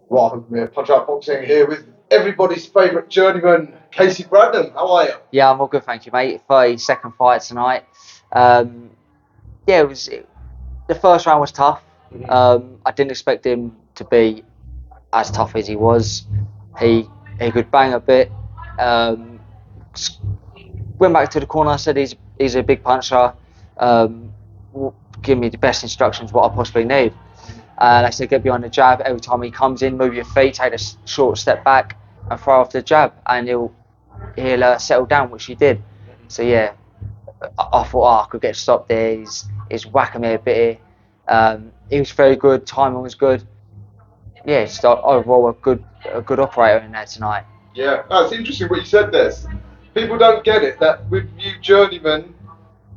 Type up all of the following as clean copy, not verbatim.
Right, I'm here, Punch Out Boxing here with everybody's favourite journeyman, Kasey Bradnum. How are you? Yeah, I'm all good, thank you, mate. 32nd fight tonight. Um, yeah, the first round was tough. I didn't expect him to be as tough as he was. He could bang a bit. Um, Went back to the corner. I said he's a big puncher. Um, Give me the best instructions what I possibly need. And I said get behind the jab. Every time he comes in, move your feet, take a short step back, and throw off the jab, and he'll settle down, which he did. So yeah, I thought, I could get stopped there. He's whacking me a bit here. He was very good. Timing was good. Yeah, just overall a good operator in there tonight. Yeah, it's interesting what you said there. People don't get it that with you journeyman,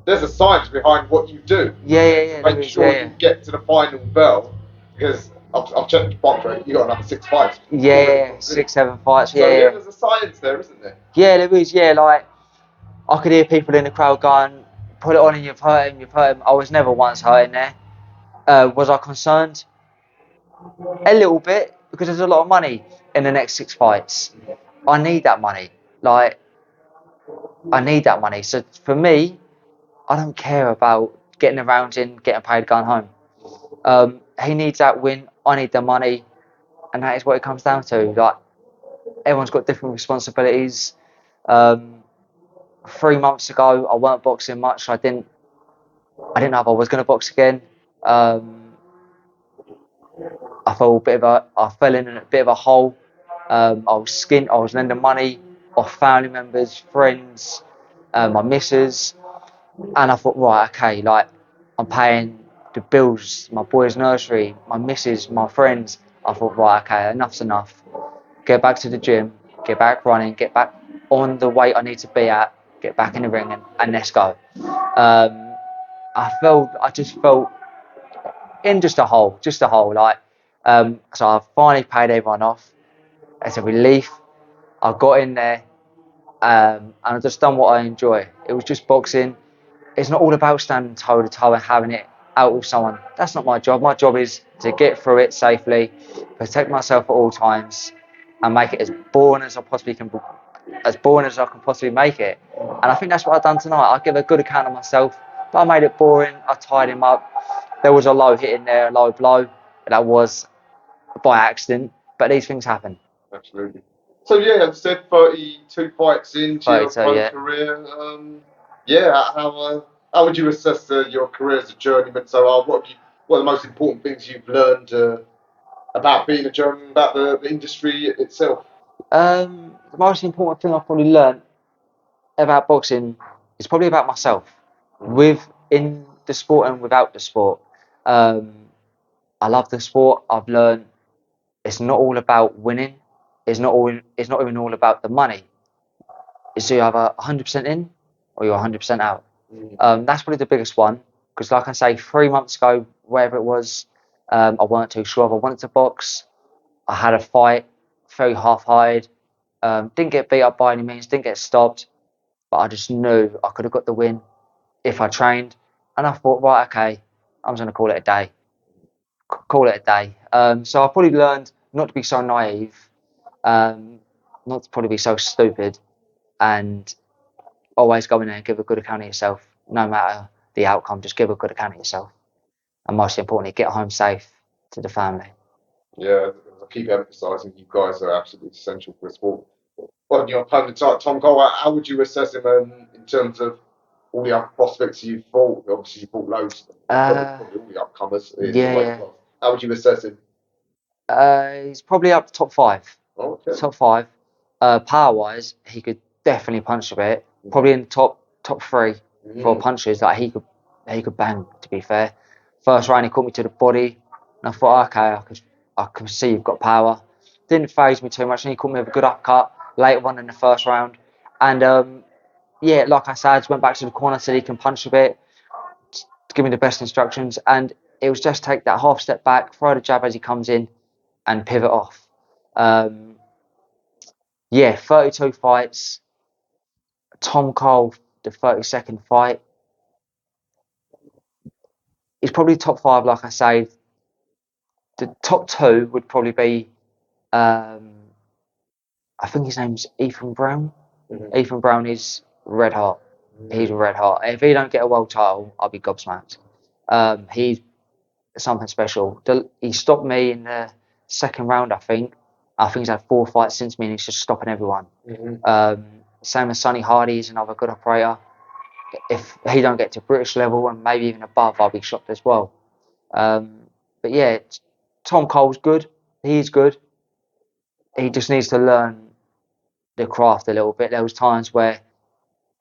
there's a science behind what you do. Yeah. Make sure you get to the final bell because I've checked the box rate. You got another 6 fights. Yeah, 6, 7 fights. So Yeah. there's a science there, isn't there? Yeah, there is. Yeah, like I could hear people in the crowd going, "Put it on, and you've hurt him. You've hurt him." I was never once hurt in there. Was I concerned? A little bit, because there's a lot of money in the next 6 fights. I need that money. Like, I need that money. So for me, I don't care about getting the rounds in, getting paid, going home. He needs that win. I need the money, and that is what it comes down to. Like, everyone's got different responsibilities. 3 months ago, I weren't boxing much. I didn't know if I was going to box again. I fell in a bit of a hole. I was skint. I was lending money off family members, friends, my missus, and I thought, right, okay, like I'm paying the bills, my boys' nursery, my missus, my friends. I thought, right, okay, enough's enough. Get back to the gym, get back running, get back on the weight I need to be at, get back in the ring, and let's go. I just felt in just a hole, like. So I finally paid everyone off. It's a relief. I got in there, and I just done what I enjoy. It was just boxing. It's not all about standing toe to toe and having it out with someone. That's not my job. My job is to get through it safely, protect myself at all times, and make it as boring as as boring as I can possibly make it. And I think that's what I've done tonight. I give a good account of myself, but I made it boring. I tied him up. There was a low hit in there, a low blow. That was by accident, but these things happen. Absolutely. So yeah, I've said 32 fights into your 32, pro yeah. career. Yeah, how would you assess your career as a journeyman? So what are the most important things you've learned about being a journeyman, about the industry itself? The most important thing I've probably learned about boxing is probably about myself, within the sport and without the sport. Um, I love the sport. I've learned it's not all about winning. It's not even all about the money. It's either 100% in or you're 100% out. That's probably the biggest one because, like I say, 3 months ago, wherever it was, I weren't too sure if I wanted to box. I had a fight, very half-hearted. Didn't get beat up by any means, didn't get stopped, but I just knew I could have got the win if I trained. And I thought, right, okay, I'm just going to call it a day. Call it a day. So I probably learned not to be so naive, not to probably be so stupid, and always go in there and give a good account of yourself, no matter the outcome. Just give a good account of yourself, and most importantly, get home safe to the family. Yeah, I keep emphasising you guys are absolutely essential for the sport. Well, your opponent, Tom Cole, how would you assess him in terms of all the other prospects you've fought? Obviously, you fought loads, probably all the upcomers. Yeah. How would you assess him? He's probably up top five. Okay. Top five. Power wise, he could definitely punch a bit. Probably in the top three for punches. Like he could bang. To be fair, first round he caught me to the body, and I thought, okay, I can see you've got power. Didn't phase me too much, and he caught me with a good uppercut later on in the first round. And yeah, like I said, I just went back to the corner, said he can punch a bit, to give me the best instructions, and it was just take that half step back, throw the jab as he comes in, and pivot off. Um, yeah, 32 fights. Tom Cole, the 32nd fight. He's probably top five, like I say. The top two would probably be I think his name's Ethan Brown. Mhm. Ethan Brown is red hot. He's red hot. If he don't get a world title, I'll be gobsmacked. He's something special. He stopped me in the second round, I think. I think he's had 4 fights since me, and he's just stopping everyone. Same as Sonny Hardy is another good operator. If he don't get to British level and maybe even above, I'll be shocked as well. But yeah, Tom Cole's good. He's good. He just needs to learn the craft a little bit. There was times where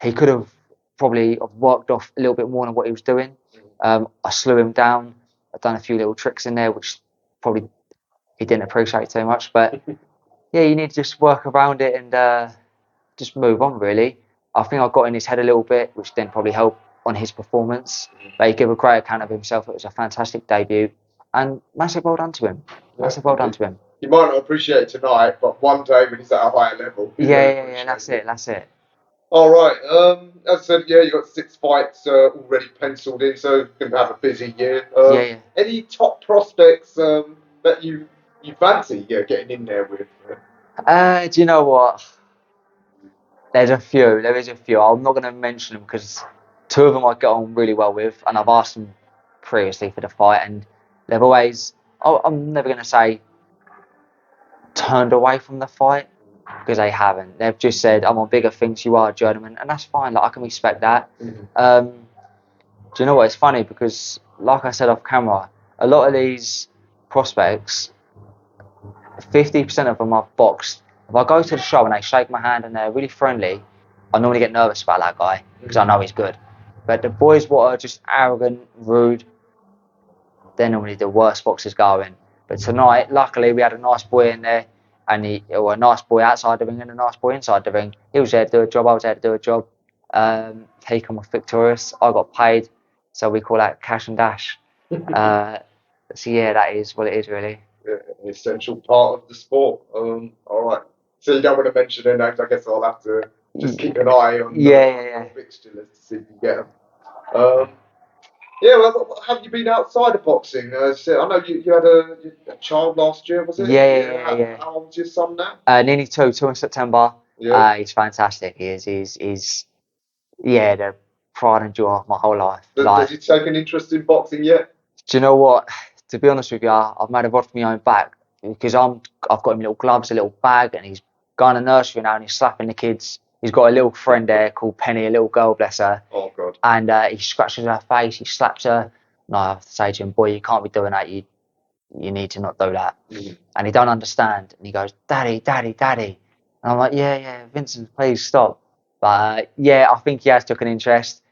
he could have probably worked off a little bit more than what he was doing. I slew him down. I've done a few little tricks in there, which probably he didn't appreciate too much. But yeah, you need to just work around it and just move on, really. I think I got in his head a little bit, which didn't probably help on his performance. But he gave a great account of himself. It was a fantastic debut. And massive well done to him. Massive well done to him. You might not appreciate it tonight, but one day when he's at a higher level. Yeah, that's it. All right. As I said, yeah, you got 6 fights already penciled in, so you're going to have a busy year. Yeah. Any top prospects that you fancy getting in there with? Do you know what? There is a few. I'm not going to mention them because 2 of them I get on really well with, and I've asked them previously for the fight, and they've always. I'm never going to say turned away from the fight because they haven't. They've just said, "I'm on bigger things. You are a journeyman," and that's fine. Like I can respect that. Do you know what? It's funny because, like I said off camera, a lot of these prospects, 50% of them I've boxed. If I go to the show and they shake my hand and they're really friendly, I normally get nervous about that guy because I know he's good. But the boys what are just arrogant, rude, they're normally the worst boxers going. But tonight, luckily, we had a nice boy in there, and a nice boy outside the ring and a nice boy inside the ring. He was there to do a job, I was there to do a job. He come off victorious. I got paid, so we call that cash and dash. So yeah, that is what it is really. Yeah, an essential part of the sport. All right. So you don't want to mention their names. I guess I'll have to just keep an eye on Yeah. fixture list to see if you get them. Yeah, well, what have you been outside of boxing? So I know you had a child last year, was it? Yeah. How old's your son now? Nearly two in September. Yeah. He's fantastic. He is. He's the pride and joy of my whole life. Does he take an interest in boxing yet? Do you know what? To be honest with you, I've made a rod for my own back because I've got him little gloves, a little bag, and he's going to nursery now and he's slapping the kids. He's got a little friend there called Penny, a little girl, bless her. Oh God. And he scratches her face, he slaps her. And I have to say to him, boy, you can't be doing that. You need to not do that. And he don't understand. And he goes, Daddy. And I'm like, yeah, Vincent, please stop. But I think he has took an interest.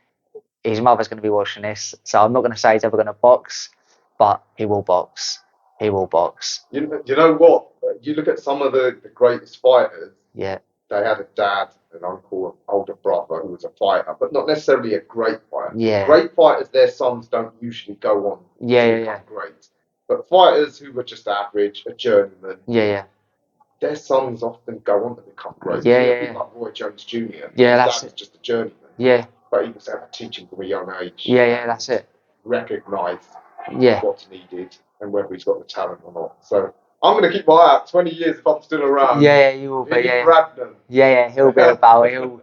His mother's going to be watching this, so I'm not going to say he's ever going to box, but he will box. He will box. You know what? You look at some of the greatest fighters. Yeah. They had a dad, an uncle, an older brother who was a fighter, but not necessarily a great fighter. Yeah. Great fighters, their sons don't usually go on to become great. But fighters who were just average, a journeyman, their sons often go on to become great. Like Roy Jones Jr. Yeah, His dad was just a journeyman. Yeah. But he was able to teach him from a young age. Yeah, that's it. Recognise what's needed and whether he's got the talent or not. So I'm going to keep my eye out. 20 years if I'm still around. Yeah, you will be. Bradnum. Yeah, he'll be about. He'll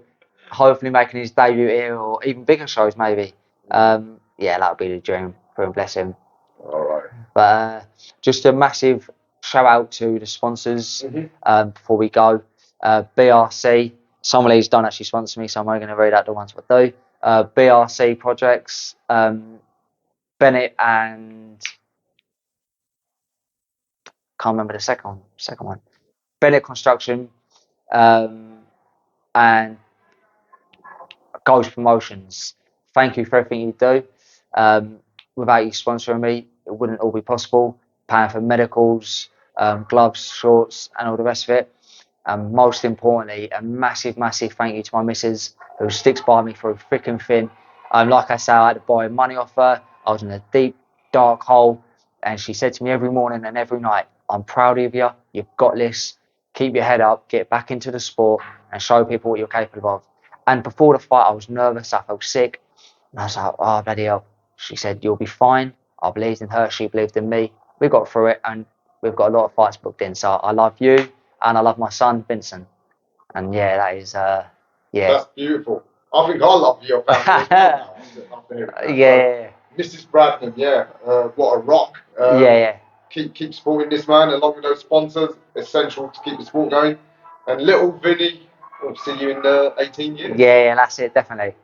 hopefully making his debut here or even bigger shows maybe. That'll be the dream for him. Bless him. All right. But just a massive shout out to the sponsors before we go. BRC. Some of these don't actually sponsor me, so I'm only going to read out the ones that do. BRC Projects, Bennett and can't remember the second one. Bennett Construction, and Ghost Promotions. Thank you for everything you do. Without you sponsoring me, it wouldn't all be possible. Paying for medicals, gloves, shorts, and all the rest of it. And most importantly, a massive thank you to my missus who sticks by me through thick and thin. Like I say, I had to borrow money off her. I was in a deep, dark hole. And she said to me every morning and every night, I'm proud of you. You've got this. Keep your head up. Get back into the sport and show people what you're capable of. And before the fight, I was nervous. I felt sick. And I was like, oh, bloody hell. She said, you'll be fine. I believed in her. She believed in me. We got through it and we've got a lot of fights booked in. So I love you, and I love my son Vincent. And yeah, that is That's beautiful. I think I love your family as well now. After hearing that. Yeah. Mrs. Bradnum, yeah, what a rock. Yeah. Keep supporting this man along with those sponsors. Essential to keep the sport going. And little Vinny, we'll see you in 18 years. Yeah, that's it, definitely.